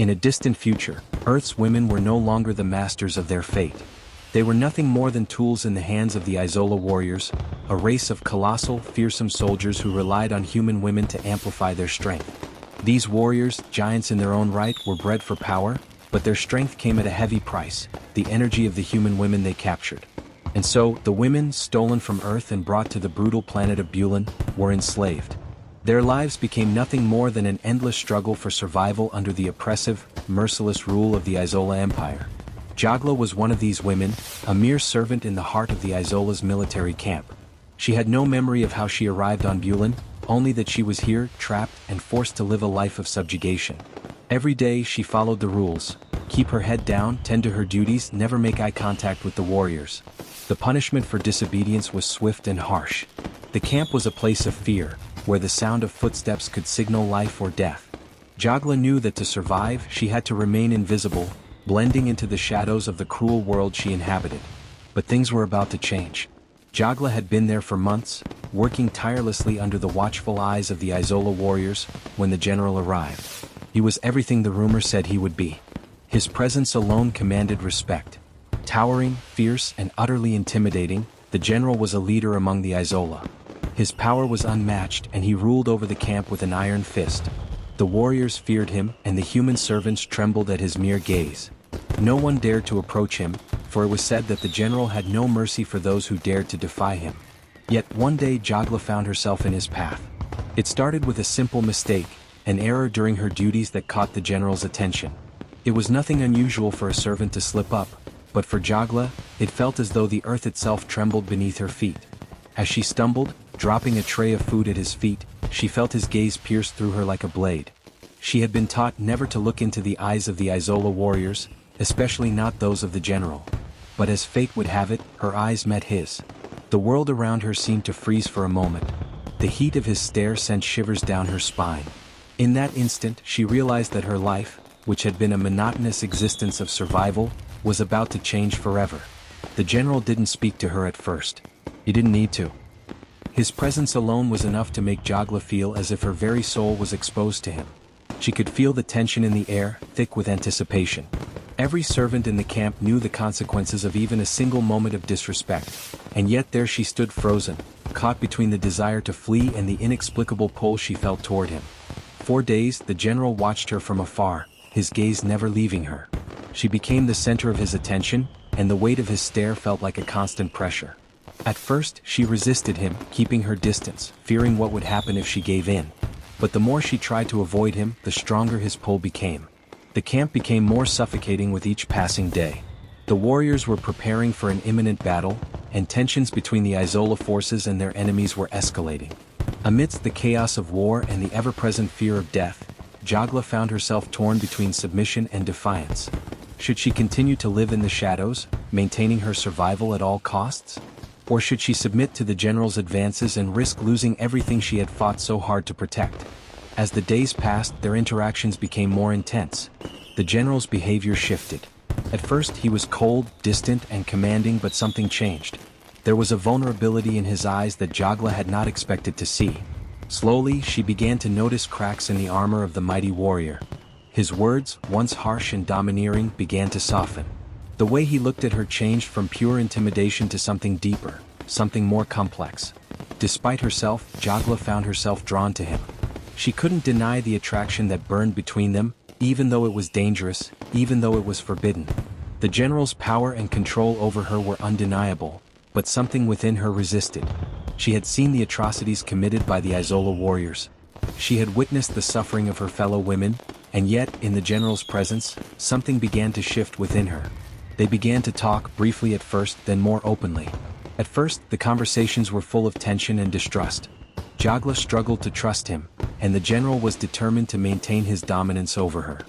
In a distant future, Earth's women were no longer the masters of their fate. They were nothing more than tools in the hands of the Izola warriors, a race of colossal, fearsome soldiers who relied on human women to amplify their strength. These warriors, giants in their own right, were bred for power, but their strength came at a heavy price, the energy of the human women they captured. And so, the women, stolen from Earth and brought to the brutal planet of Bulan, were enslaved. Their lives became nothing more than an endless struggle for survival under the oppressive, merciless rule of the Izola Empire. Jogla was one of these women, a mere servant in the heart of the Izola's military camp. She had no memory of how she arrived on Bulan, only that she was here, trapped and forced to live a life of subjugation. Every day she followed the rules: keep her head down, tend to her duties, never make eye contact with the warriors. The punishment for disobedience was swift and harsh. The camp was a place of fear, where the sound of footsteps could signal life or death. Jogla knew that to survive, she had to remain invisible, blending into the shadows of the cruel world she inhabited. But things were about to change. Jogla had been there for months, working tirelessly under the watchful eyes of the Izola warriors, when the general arrived. He was everything the rumors said he would be. His presence alone commanded respect. Towering, fierce, and utterly intimidating, the general was a leader among the Izola. His power was unmatched, and he ruled over the camp with an iron fist. The warriors feared him, and the human servants trembled at his mere gaze. No one dared to approach him, for it was said that the general had no mercy for those who dared to defy him. Yet one day Jogla found herself in his path. It started with a simple mistake, an error during her duties that caught the general's attention. It was nothing unusual for a servant to slip up, but for Jogla, it felt as though the earth itself trembled beneath her feet. As she stumbled, dropping a tray of food at his feet, she felt his gaze pierce through her like a blade. She had been taught never to look into the eyes of the Izola warriors, especially not those of the general. But as fate would have it, her eyes met his. The world around her seemed to freeze for a moment. The heat of his stare sent shivers down her spine. In that instant, she realized that her life, which had been a monotonous existence of survival, was about to change forever. The general didn't speak to her at first. He didn't need to. His presence alone was enough to make Jogla feel as if her very soul was exposed to him. She could feel the tension in the air, thick with anticipation. Every servant in the camp knew the consequences of even a single moment of disrespect, and yet there she stood frozen, caught between the desire to flee and the inexplicable pull she felt toward him. For days, the general watched her from afar, his gaze never leaving her. She became the center of his attention, and the weight of his stare felt like a constant pressure. At first, she resisted him, keeping her distance, fearing what would happen if she gave in. But the more she tried to avoid him, the stronger his pull became. The camp became more suffocating with each passing day. The warriors were preparing for an imminent battle, and tensions between the Izola forces and their enemies were escalating. Amidst the chaos of war and the ever-present fear of death, Jogla found herself torn between submission and defiance. Should she continue to live in the shadows, maintaining her survival at all costs? Or should she submit to the general's advances and risk losing everything she had fought so hard to protect? As the days passed, their interactions became more intense. The general's behavior shifted. At first he was cold, distant, and commanding, but something changed. There was a vulnerability in his eyes that Jogla had not expected to see. Slowly, she began to notice cracks in the armor of the mighty warrior. His words, once harsh and domineering, began to soften. The way he looked at her changed from pure intimidation to something deeper, something more complex. Despite herself, Jogla found herself drawn to him. She couldn't deny the attraction that burned between them, even though it was dangerous, even though it was forbidden. The general's power and control over her were undeniable, but something within her resisted. She had seen the atrocities committed by the Izola warriors. She had witnessed the suffering of her fellow women, and yet, in the general's presence, something began to shift within her. They began to talk, briefly at first, then more openly. At first, the conversations were full of tension and distrust. Jogla struggled to trust him, and the general was determined to maintain his dominance over her.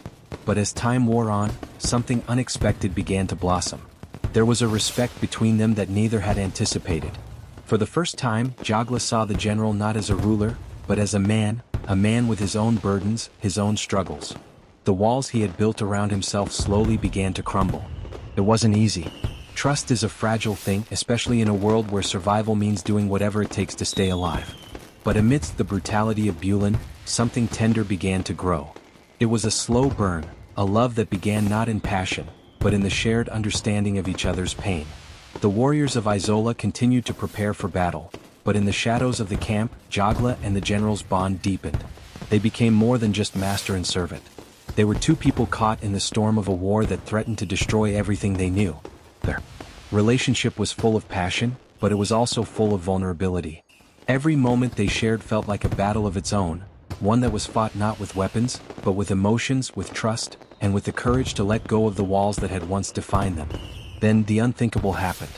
But as time wore on, something unexpected began to blossom. There was a respect between them that neither had anticipated. For the first time, Jogla saw the general not as a ruler, but as a man with his own burdens, his own struggles. The walls he had built around himself slowly began to crumble. It wasn't easy. Trust is a fragile thing, especially in a world where survival means doing whatever it takes to stay alive. But amidst the brutality of Bulan, something tender began to grow. It was a slow burn, a love that began not in passion, but in the shared understanding of each other's pain. The warriors of Izola continued to prepare for battle, but in the shadows of the camp, Jogla and the general's bond deepened. They became more than just master and servant. They were two people caught in the storm of a war that threatened to destroy everything they knew. Their relationship was full of passion, but it was also full of vulnerability. Every moment they shared felt like a battle of its own, one that was fought not with weapons, but with emotions, with trust, and with the courage to let go of the walls that had once defined them. Then the unthinkable happened.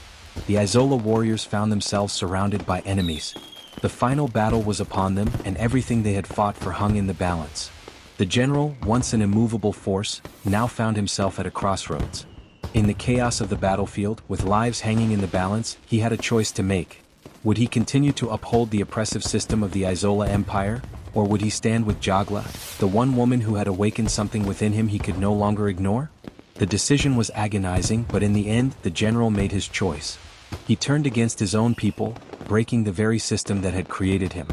The Izola warriors found themselves surrounded by enemies. The final battle was upon them, and everything they had fought for hung in the balance. The general, once an immovable force, now found himself at a crossroads. In the chaos of the battlefield, with lives hanging in the balance, he had a choice to make. Would he continue to uphold the oppressive system of the Izola Empire, or would he stand with Jogla, the one woman who had awakened something within him he could no longer ignore? The decision was agonizing, but in the end, the general made his choice. He turned against his own people, breaking the very system that had created him.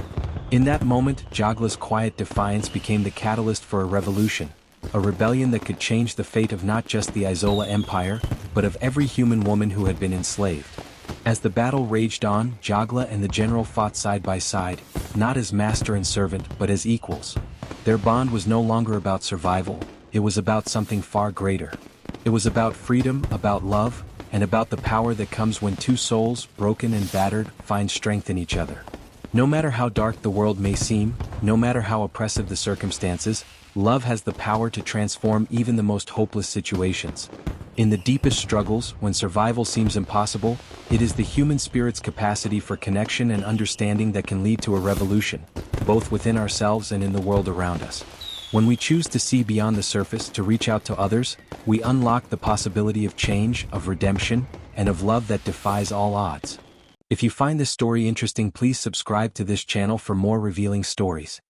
In that moment, Jogla's quiet defiance became the catalyst for a revolution, a rebellion that could change the fate of not just the Izola Empire, but of every human woman who had been enslaved. As the battle raged on, Jogla and the general fought side by side, not as master and servant, but as equals. Their bond was no longer about survival, it was about something far greater. It was about freedom, about love, and about the power that comes when two souls, broken and battered, find strength in each other. No matter how dark the world may seem, no matter how oppressive the circumstances, love has the power to transform even the most hopeless situations. In the deepest struggles, when survival seems impossible, it is the human spirit's capacity for connection and understanding that can lead to a revolution, both within ourselves and in the world around us. When we choose to see beyond the surface, to reach out to others, we unlock the possibility of change, of redemption, and of love that defies all odds. If you find this story interesting, please subscribe to this channel for more revealing stories.